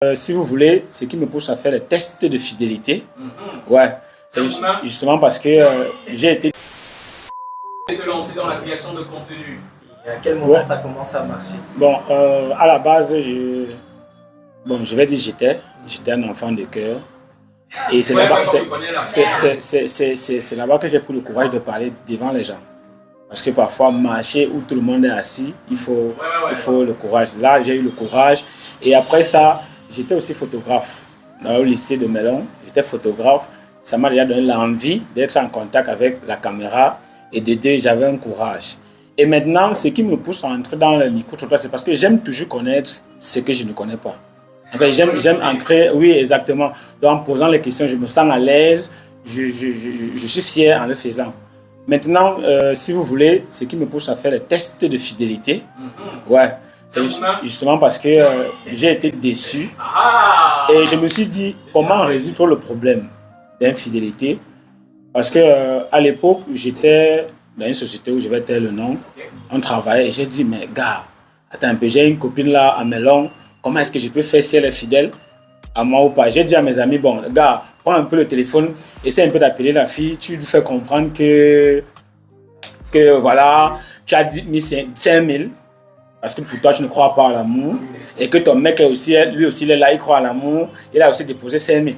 Si vous voulez, ce qui me pousse à faire les tests de fidélité, ouais, c'est justement parce que j'ai été... te lancer dans la création de contenu. Et à quel moment ça commence à marcher? Bon, à la base, je vais dire j'étais un enfant de cœur. Et c'est là-bas que j'ai pris le courage de parler devant les gens. Parce que parfois, marcher où tout le monde est assis, il faut le courage. Là, j'ai eu le courage. Et après ça, j'étais aussi photographe. Au lycée de Melon, j'étais photographe. Ça m'a déjà donné l'envie d'être en contact avec la caméra. Et de deux, j'avais un courage. Et maintenant, ce qui me pousse à entrer dans le micro-trottoir, c'est parce que j'aime toujours connaître ce que je ne connais pas. En fait, j'aime entrer, oui, exactement. Donc, en posant les questions, je me sens à l'aise. Je suis fier en le faisant. Maintenant, si vous voulez, ce qui me pousse à faire les tests de fidélité, ouais, c'est justement parce que j'ai été déçu. Et je me suis dit, comment résoudre le problème d'infidélité? Parce que à l'époque, j'étais dans une société où je vais taire le nom, on travaillait et j'ai dit, mais gars, attends un peu, j'ai une copine là à Melon, comment est-ce que je peux faire si elle est fidèle à moi ou pas? J'ai dit à mes amis, bon, gars, prends un peu le téléphone, essaie un peu d'appeler la fille, tu lui fais comprendre que voilà, tu as mis 5 000, parce que pour toi, tu ne crois pas à l'amour, et que ton mec, lui aussi, il est là, il croit à l'amour, il a aussi déposé 5 000.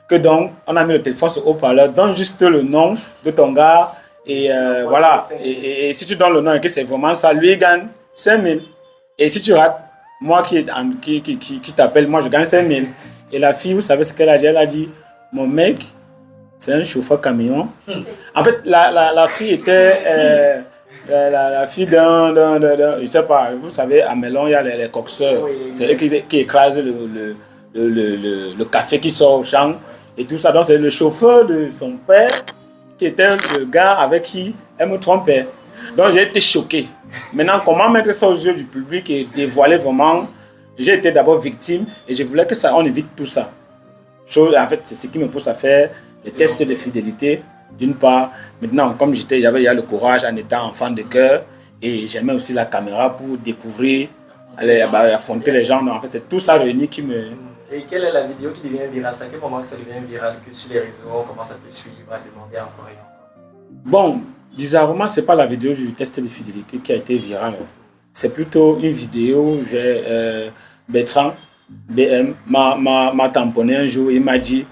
Que donc, on a mis le téléphone sur haut-parleur, donne juste le nom de ton gars, et voilà. Et si tu donnes le nom et que c'est vraiment ça, lui, il gagne 5 000. Et si tu rates, moi qui t'appelle, moi, je gagne 5 000. Et la fille, vous savez ce qu'elle a dit? Elle a dit, mon mec, c'est un chauffeur camion. En fait, la fille était la fille d'un, je sais pas, vous savez, à Melon, il y a les coxeurs. Oui, c'est eux qui écrasent le café qui sort au champ et tout ça. Donc, c'est le chauffeur de son père qui était le gars avec qui elle me trompait. Donc, j'ai été choqué. Maintenant, comment mettre ça aux yeux du public et dévoiler vraiment? J'ai été d'abord victime et je voulais que ça, on évite tout ça. En fait, c'est ce qui me pousse à faire les tests de fidélité, d'une part. Maintenant, comme j'avais le courage en étant enfant de cœur et j'aimais aussi la caméra pour découvrir, affronter les gens. Donc, en fait, c'est tout ça réuni qui me... Et quelle est la vidéo qui devient virale? C'est à quel moment que ça devient viral, que sur les réseaux, on commence à te suivre, à demander encore et encore? Bon, bizarrement, ce n'est pas la vidéo du test de fidélité qui a été virale. C'est plutôt une vidéo, Bertrand, BM, m'a tamponné un jour et il m'a dit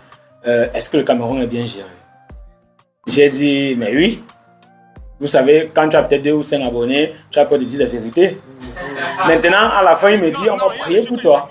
est-ce que le Cameroun est bien géré? J'ai dit, mais oui. Vous savez, quand tu as peut-être 2 ou 5 abonnés, tu as peur de dire la vérité. Maintenant, à la fin, il me dit, on va prier pour toi.